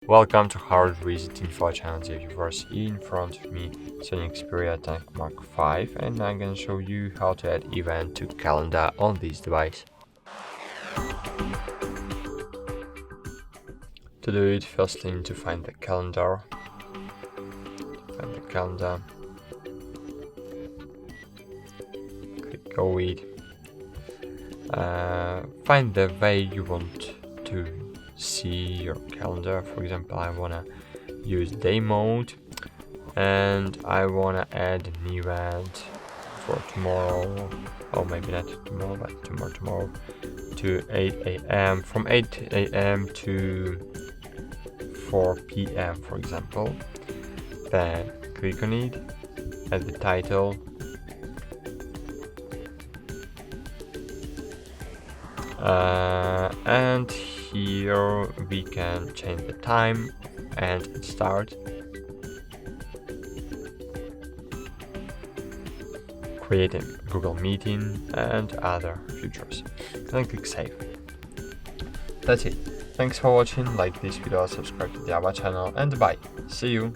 Welcome to Hard Reset Info channel viewers. In front of me, Sony Xperia 10 Mark 5, and I'm gonna show you how to add event to calendar on this device. To do it, first you need to find the calendar. Click Go with. Find the way you want to see your calendar. For example, I wanna use day mode, and I wanna add an event for tomorrow, or maybe not tomorrow, but tomorrow to 8 a.m. from 8 a.m. to 4 p.m. for example. Then click on it, add the title, and here we can change the time and start, create a Google meeting and other features. Then click save. That's it. Thanks for watching. Like this video, subscribe to the other channel, and bye. See you.